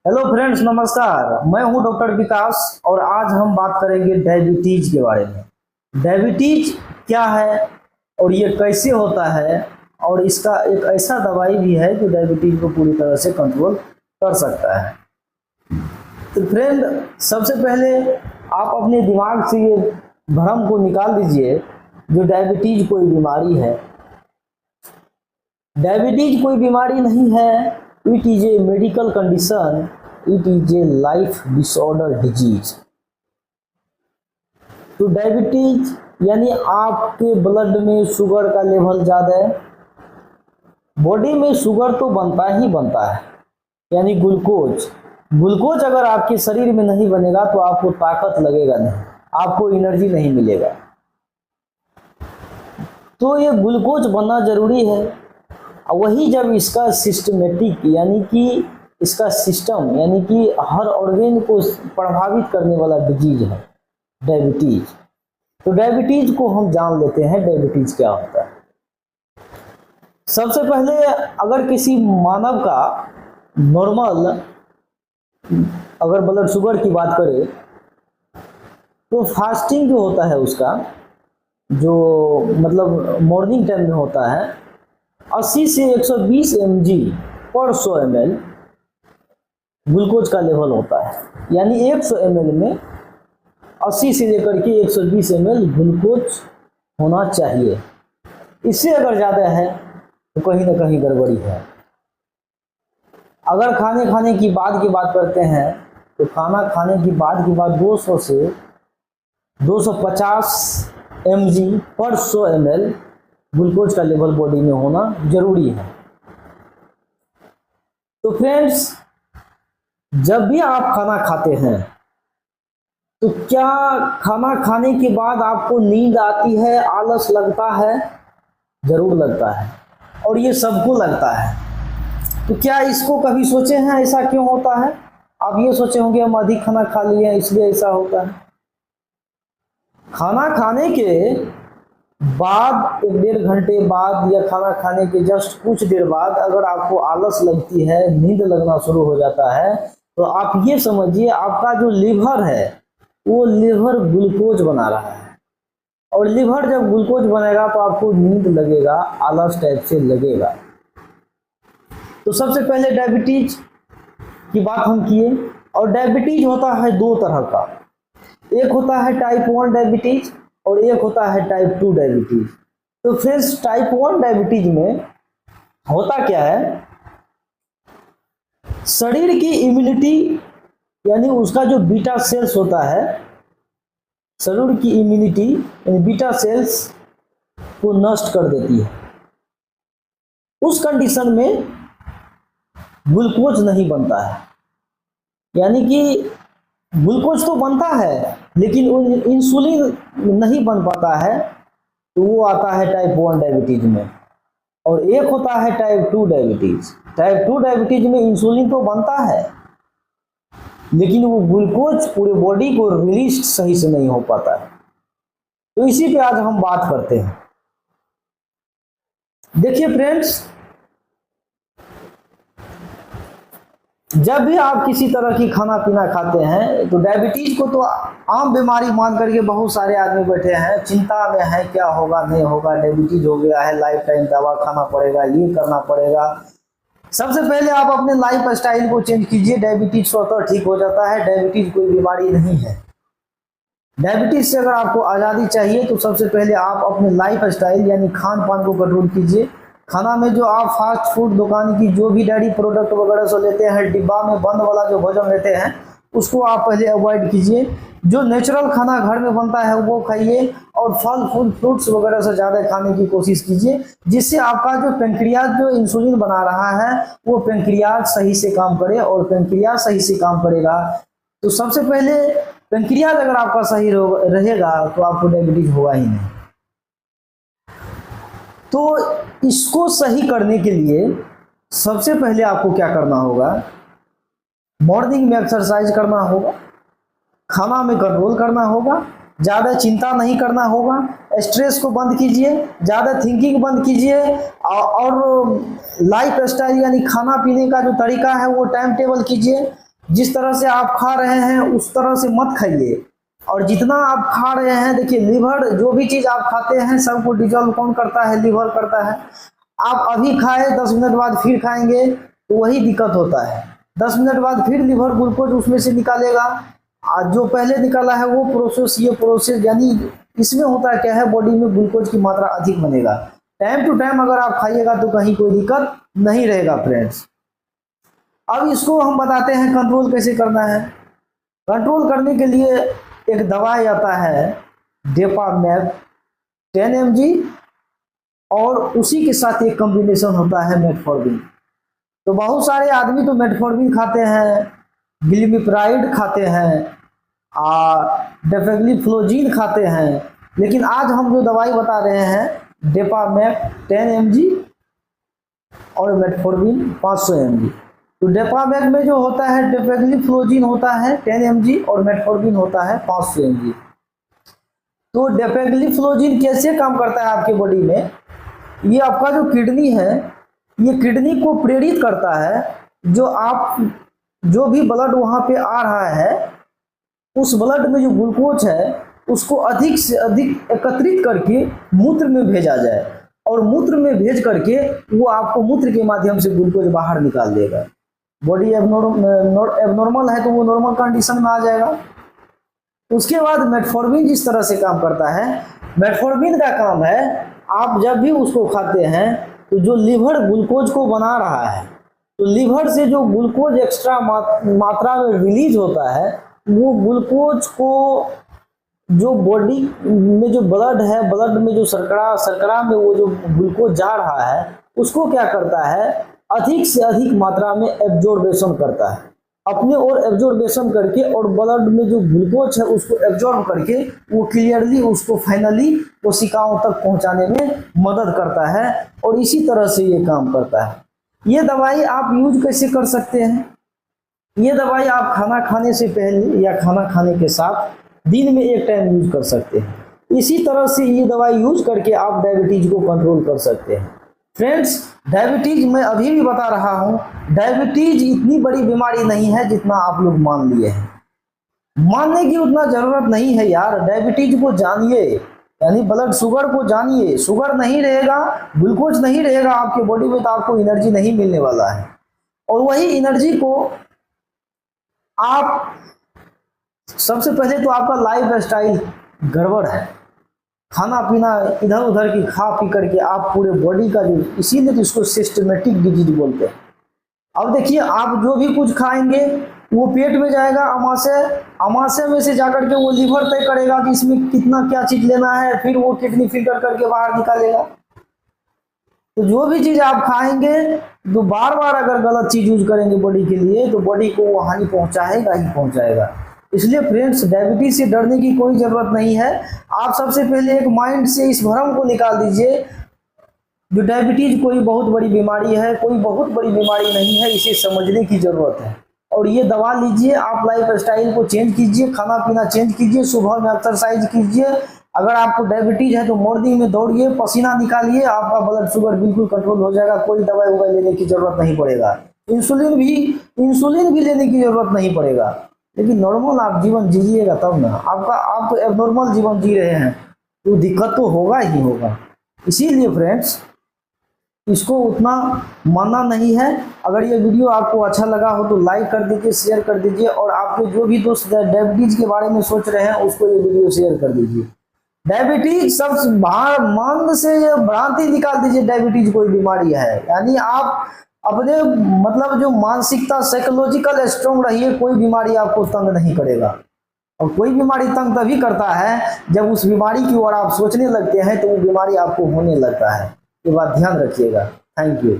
Hello friends, नमस्कार। मैं हूं डॉक्टर विकास और आज हम बात करेंगे डायबिटीज के बारे में। डायबिटीज क्या है और ये कैसे होता है, और इसका एक ऐसा दवाई भी है जो डायबिटीज को पूरी तरह से कंट्रोल कर सकता है। तो फ्रेंड, सबसे पहले आप अपने दिमाग से ये भ्रम को निकाल दीजिए जो डायबिटीज कोई बीमारी है। डायबिटीज कोई बीमारी नहीं है। It is a medical condition, it is a life disorder disease. तो डायबिटीज यानी आपके ब्लड में शुगर का लेवल ज़्यादा है। बॉडी में शुगर तो बनता ही बनता है, यानी ग्लूकोज। ग्लूकोज अगर आपके शरीर में नहीं बनेगा तो आपको ताकत लगेगा नहीं, आपको एनर्जी नहीं मिलेगा। तो ये ग्लूकोज बनना जरूरी है। वही जब इसका सिस्टमेटिक यानी कि इसका सिस्टम यानी कि हर ऑर्गेन को प्रभावित करने वाला डिजीज है डायबिटीज। तो डायबिटीज को हम जान लेते हैं डायबिटीज क्या होता है। सबसे पहले अगर किसी मानव का नॉर्मल अगर ब्लड शुगर की बात करें तो फास्टिंग जो होता है उसका जो मतलब मॉर्निंग टाइम में होता है 80 से 120 mg पर 100 ml ग्लूकोज का लेवल होता है। यानी 100 ml में 80 से लेकर के 120 ml ग्लूकोज होना चाहिए। इससे अगर ज़्यादा है तो कहीं ना कहीं गड़बड़ी है। अगर खाने की बात करते हैं तो खाना खाने की बात 200 से 250 mg पर 100 ml ग्लूकोज का लेवल बॉडी में होना जरूरी है। तो फ्रेंड्स, जब भी आप खाना खाते हैं तो क्या खाना खाने के बाद आपको नींद आती है, आलस लगता है? जरूर लगता है, और ये सबको लगता है। तो क्या इसको कभी सोचे हैं ऐसा क्यों होता है? आप ये सोचे होंगे हम अधिक खाना खा लिए हैं इसलिए ऐसा होता है। खाना खाने के बाद 1-1.5 घंटे बाद या खाना खाने के जस्ट कुछ देर बाद अगर आपको आलस लगती है, नींद लगना शुरू हो जाता है, तो आप ये समझिए आपका जो लीवर है वो लीवर ग्लूकोज बना रहा है। और लीवर जब ग्लूकोज बनेगा तो आपको नींद लगेगा, आलस टाइप से लगेगा। तो सबसे पहले डायबिटीज की बात हम किए। और डायबिटीज होता है 2 तरह का। एक होता है टाइप 1 डायबिटीज और एक होता है टाइप 2 डायबिटीज। तो फ्रेंड्स, टाइप 1 डायबिटीज में होता क्या है, शरीर की इम्यूनिटी यानी उसका जो बीटा सेल्स होता है, शरीर की इम्यूनिटी यानी बीटा सेल्स को नष्ट कर देती है। उस कंडीशन में ग्लूकोज नहीं बनता है। यानी कि ग्लूकोज तो बनता है लेकिन इंसुलिन नहीं बन पाता है, तो वो आता है टाइप 1 डायबिटीज में। और एक होता है टाइप 2 डायबिटीज। टाइप 2 डायबिटीज में इंसुलिन तो बनता है लेकिन वो ग्लूकोज पूरे बॉडी को रिलीज सही से नहीं हो पाता है। तो इसी पे आज हम बात करते हैं। देखिए फ्रेंड्स, जब भी आप किसी तरह की खाना पीना खाते हैं तो डायबिटीज को तो आम बीमारी मान करके बहुत सारे आदमी बैठे हैं, चिंता में है क्या होगा नहीं होगा, डायबिटीज हो गया है, लाइफ टाइम दवा खाना पड़ेगा, ये करना पड़ेगा। सबसे पहले आप अपने लाइफ स्टाइल को चेंज कीजिए, डायबिटीज स्वतः ठीक हो जाता है। डायबिटीज कोई बीमारी नहीं है। डायबिटीज से अगर आपको आज़ादी चाहिए तो सबसे पहले आप अपने लाइफ स्टाइल यानी खान पान को कंट्रोल कीजिए। खाना में जो आप फास्ट फूड दुकान की जो भी डेयरी प्रोडक्ट वगैरह से लेते हैं, डिब्बा में बंद वाला जो भोजन लेते हैं, उसको आप पहले अवॉइड कीजिए। जो नेचुरल खाना घर में बनता है वो खाइए, और फल फूल फ्रूट्स वगैरह से ज़्यादा खाने की कोशिश कीजिए, जिससे आपका जो पेंक्रियाज जो इंसुलिन बना रहा है वो पेंक्रियाज सही से काम करे। और पेंक्रियाज सही से काम करेगा तो सबसे पहले पेंक्रियाज अगर आपका सही रहेगा तो आपको डायबिटीज होगा ही नहीं। तो इसको सही करने के लिए सबसे पहले आपको क्या करना होगा, मॉर्निंग में एक्सरसाइज करना होगा, खाना में कंट्रोल करना होगा, ज़्यादा चिंता नहीं करना होगा, स्ट्रेस को बंद कीजिए, ज़्यादा थिंकिंग बंद कीजिए, और लाइफ स्टाइल यानी खाना पीने का जो तरीका है वो टाइम टेबल कीजिए। जिस तरह से आप खा रहे हैं उस तरह से मत खाइए। और जितना आप खा रहे हैं, देखिए लीवर, जो भी चीज आप खाते हैं सबको डिजॉल्व कौन करता है? लीवर करता है। आप अभी खाए 10 मिनट बाद फिर खाएंगे तो वही दिक्कत होता है। 10 मिनट बाद फिर लीवर ग्लूकोज उसमें से निकालेगा, जो पहले निकाला है वो प्रोसेस, ये प्रोसेस, यानी इसमें होता है क्या है, बॉडी में ग्लूकोज की मात्रा अधिक बनेगा। टाइम टू टाइम अगर आप खाइएगा तो कहीं कोई दिक्कत नहीं रहेगा फ्रेंड्स। अब इसको हम बताते हैं कंट्रोल कैसे करना है। कंट्रोल करने के लिए एक दवाई आता है डेपामेप 10 mg, और उसी के साथ एक कॉम्बिनेशन होता है मेटफॉर्मिन। तो बहुत सारे आदमी तो मेटफॉर्मिन खाते हैं, ग्लिमिप्राइड खाते हैं, डेफेग्लिफ्लोजिन खाते हैं, लेकिन आज हम जो दवाई बता रहे हैं डेपामेप 10 mg और मेटफॉर्मिन 500 mg। तो डेपामेप में जो होता है डेफेग्लिफ्लोजिन होता है 10 mg और मेटफॉर्मिन होता है 500 mg। तो डेफेग्लिफ्लोजिन कैसे काम करता है आपके बॉडी में? ये आपका जो किडनी है, ये किडनी को प्रेरित करता है, जो भी ब्लड वहां पे आ रहा है उस ब्लड में जो ग्लूकोज है उसको अधिक से अधिक एकत्रित करके मूत्र में भेजा जाए, और मूत्र में भेज करके वो आपको मूत्र के माध्यम से ग्लूकोज बाहर निकाल देगा। बॉडी एबनॉर्मल है तो वो नॉर्मल कंडीशन में आ जाएगा। उसके बाद मेटफॉर्मिन जिस तरह से काम करता है, मेटफॉर्मिन का काम है, आप जब भी उसको खाते हैं तो जो लीवर ग्लूकोज को बना रहा है, तो लीवर से जो ग्लूकोज एक्स्ट्रा मात्रा में रिलीज होता है, वो ग्लूकोज को जो बॉडी में जो ब्लड है, ब्लड में जो शर्करा में वो जो ग्लूकोज जा रहा है उसको क्या करता है, अधिक से अधिक मात्रा में एब्जॉर्बेशन करता है, अपने और एब्जॉर्बेशन करके, और ब्लड में जो ग्लूकोज है उसको एब्जॉर्ब करके वो क्लियरली उसको फाइनली कोशिकाओं तक पहुंचाने में मदद करता है, और इसी तरह से ये काम करता है। ये दवाई आप यूज कैसे कर सकते हैं? ये दवाई आप खाना खाने से पहले या खाना खाने के साथ दिन में एक टाइम यूज कर सकते हैं। इसी तरह से ये दवाई यूज करके आप डायबिटीज को कंट्रोल कर सकते हैं। फ्रेंड्स, डायबिटीज मैं अभी भी बता रहा हूं, डायबिटीज इतनी बड़ी बीमारी नहीं है जितना आप लोग मान लिए हैं। मानने की उतना जरूरत नहीं है यार। डायबिटीज को जानिए, यानी ब्लड शुगर को जानिए। शुगर नहीं रहेगा, ग्लूकोज नहीं रहेगा आपके बॉडी में तो आपको एनर्जी नहीं मिलने वाला है, और वही एनर्जी को आप, सबसे पहले तो आपका लाइफ स्टाइल गड़बड़ है, खाना पीना इधर उधर की खा पी करके आप पूरे बॉडी का जो, इसीलिए तो इसको सिस्टमेटिक डिजीज बोलते हैं। अब देखिए, आप जो भी कुछ खाएंगे वो पेट में जाएगा, अमाशय में से जाकर के वो लीवर तय करेगा कि इसमें कितना क्या चीज लेना है, फिर वो किडनी फिल्टर करके बाहर निकालेगा। तो जो भी चीज आप खाएंगे तो बार बार अगर गलत चीज यूज करेंगे बॉडी के लिए तो बॉडी को वो हानि पहुंचाएगा ही पहुंचाएगा। इसलिए फ्रेंड्स, डायबिटीज से डरने की कोई जरूरत नहीं है। आप सबसे पहले एक माइंड से इस भ्रम को निकाल दीजिए, जो डायबिटीज कोई बहुत बड़ी बीमारी है, कोई बहुत बड़ी बीमारी नहीं है, इसे समझने की जरूरत है। और ये दवा लीजिए, आप लाइफ स्टाइल को चेंज कीजिए, खाना पीना चेंज कीजिए, सुबह में एक्सरसाइज कीजिए। अगर आपको डायबिटीज है तो मॉर्निंग में दौड़िए, पसीना निकालिए, आपका ब्लड शुगर बिल्कुल कंट्रोल हो जाएगा। कोई दवाई ववाई लेने की जरूरत नहीं पड़ेगा, इंसुलिन भी लेने की जरूरत नहीं पड़ेगा। लेकिन नॉर्मल आप जीवन जीजिएगा तब ना। आप तो एबनॉर्मल जीवन जी रहे हैं तो दिक्कत तो होगा ही होगा। इसीलिए फ्रेंड्स, इसको उतना मानना नहीं है। अगर ये वीडियो आपको अच्छा लगा हो तो लाइक कर दीजिए, शेयर कर दीजिए, और आपके जो भी दोस्त डायबिटीज के बारे में सोच रहे हैं उसको ये वीडियो शेयर कर दीजिए। डायबिटीज सब मन से भ्रांति निकाल दीजिए, डायबिटीज कोई बीमारी है। यानी आप अपने मतलब जो मानसिकता, साइकोलॉजिकल स्ट्रॉन्ग रहिए, कोई बीमारी आपको तंग नहीं करेगा। और कोई बीमारी तंग तभी करता है जब उस बीमारी की ओर आप सोचने लगते हैं तो वो बीमारी आपको होने लगता है। ये बात ध्यान रखिएगा। Thank you.